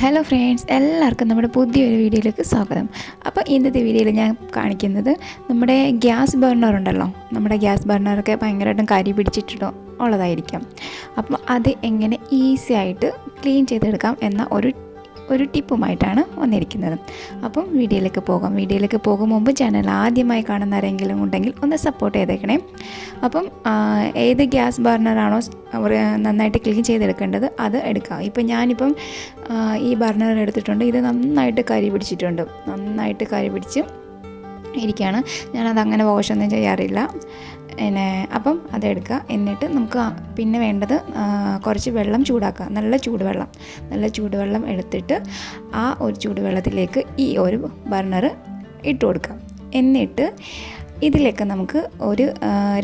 Hello friends, എല്ലാവർക്കും നമ്മുടെ പുതിയൊരു വീഡിയോയിലേക്ക് സ്വാഗതം. അപ്പോൾ ഇന്നത്തെ വീഡിയോയിൽ ഞാൻ കാണിക്കുന്നത് നമ്മുടെ ഗ്യാസ് ബർണർ ഉണ്ടല്ലോ, നമ്മുടെ ഗ്യാസ് ബർണറൊക്കെ ഭയങ്കരമായിട്ടും കരി പിടിച്ചിട്ടോ ഉള്ളതായിരിക്കും. അപ്പം അത് എങ്ങനെ ഈസി ആയിട്ട് ക്ലീൻ ചെയ്തെടുക്കാം എന്ന ഒരു ടിപ്പുമായിട്ടാണ് വന്നിരിക്കുന്നത്. അപ്പം വീഡിയോയിലേക്ക് പോകും മുമ്പ് ചാനൽ ആദ്യമായി കാണുന്ന ആരെങ്കിലും ഉണ്ടെങ്കിൽ ഒന്ന് സപ്പോർട്ട് ചെയ്തേക്കണേ. അപ്പം ഏത് ഗ്യാസ് ബർണറാണോ നന്നായിട്ട് ക്ലീൻ ചെയ്തെടുക്കേണ്ടത് അത് എടുക്കുക. ഇപ്പം ഞാനിപ്പം ഈ ബർണർ എടുത്തിട്ടുണ്ട്. ഇത് നന്നായിട്ട് കരി പിടിച്ച് ഇരിക്കുകയാണ്. ഞാനത് അങ്ങനെ വാഷൊന്നും ചെയ്യാറില്ല. അപ്പം അതെടുക്കുക. എന്നിട്ട് നമുക്ക് പിന്നെ വേണ്ടത് കുറച്ച് വെള്ളം ചൂടാക്കുക. നല്ല ചൂടുവെള്ളം എടുത്തിട്ട് ആ ഒരു ചൂടുവെള്ളത്തിലേക്ക് ഈ ഒരു ബർണർ ഇട്ട് കൊടുക്കുക. എന്നിട്ട് ഇതിലേക്ക് നമുക്ക് ഒരു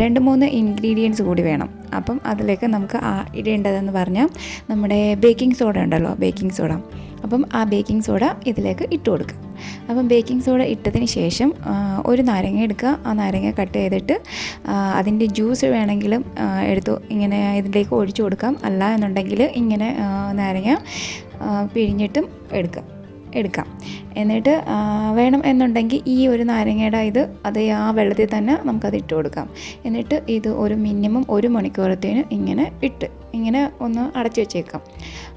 2-3 ഇൻഗ്രീഡിയൻസ് കൂടി വേണം. അപ്പം അതിലേക്ക് നമുക്ക് ഇടേണ്ടതെന്ന് പറഞ്ഞാൽ നമ്മുടെ ബേക്കിംഗ് സോഡ ഉണ്ടല്ലോ, അപ്പം ആ ബേക്കിംഗ് സോഡ ഇതിലേക്ക് ഇട്ട് കൊടുക്കുക. അപ്പം ബേക്കിംഗ് സോഡ ഇട്ടതിന് ശേഷം ഒരു നാരങ്ങ എടുക്കുക. ആ നാരങ്ങ കട്ട് ചെയ്തിട്ട് അതിൻ്റെ ജ്യൂസ് വേണമെങ്കിലും എടുത്തു ഇങ്ങനെ ഇതിലേക്ക് ഒഴിച്ചു കൊടുക്കാം. അല്ല എന്നുണ്ടെങ്കിൽ ഇങ്ങനെ നാരങ്ങ പിഴിഞ്ഞിട്ടും എടുക്കാം. എന്നിട്ട് വേണം എന്നുണ്ടെങ്കിൽ ഈ ഒരു നാരങ്ങയുടെ അത് ആ വെള്ളത്തിൽ തന്നെ നമുക്കത് ഇട്ട് കൊടുക്കാം. എന്നിട്ട് ഇത് ഒരു മിനിമം 1 മണിക്കൂറത്തേന് ഇങ്ങനെ ഒന്ന് അടച്ചു വെച്ചേക്കാം.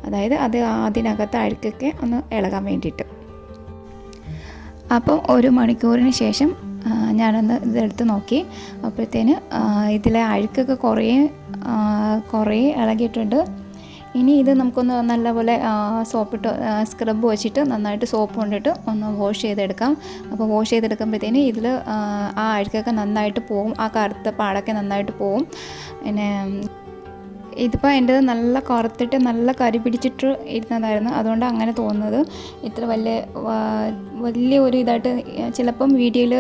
അതായത് അത് അതിനകത്ത് അഴുക്കൊക്കെ ഒന്ന് ഇളകാൻ വേണ്ടിയിട്ട്. അപ്പം 1 മണിക്കൂറിന് ശേഷം ഞാനൊന്ന് ഇതെടുത്ത് നോക്കി. അപ്പോഴത്തേന് ഇതിലെ അഴുക്കൊക്കെ കുറേ ഇളകിയിട്ടുണ്ട്. ഇനി ഇത് നമുക്കൊന്ന് നല്ലപോലെ സ്ക്രബ് വെച്ചിട്ട് നന്നായിട്ട് സോപ്പ് കൊണ്ടിട്ട് ഒന്ന് വാഷ് ചെയ്തെടുക്കാം. അപ്പോൾ വാഷ് ചെയ്തെടുക്കുമ്പോഴത്തേന് ഇതിൽ ആ അഴുക്കൊക്കെ നന്നായിട്ട് പോവും, ആ കറുത്ത പാടൊക്കെ നന്നായിട്ട് പോവും. പിന്നെ ഇതിപ്പോൾ എൻ്റേത് നല്ല കറുത്തിട്ട് നല്ല കരി പിടിച്ചിട്ട് ഇരുന്നതായിരുന്നു. അതുകൊണ്ട് അങ്ങനെ തോന്നുന്നത്. ഇത്ര വലിയ ഒരു ഇതായിട്ട് ചിലപ്പം വീഡിയോയിൽ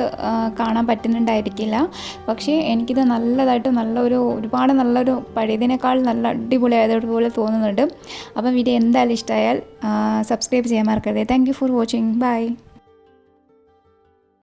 കാണാൻ പറ്റുന്നുണ്ടായിരിക്കില്ല. പക്ഷേ എനിക്കിത് ഒരുപാട് നല്ലൊരു പഴയതിനേക്കാൾ നല്ല അടിപൊളിയായതുപോലെ തോന്നുന്നുണ്ട്. അപ്പം വീഡിയോ എന്തായാലും ഇഷ്ടമായാൽ സബ്സ്ക്രൈബ് ചെയ്യാൻ മറക്കരുത്. Thank you for watching. By.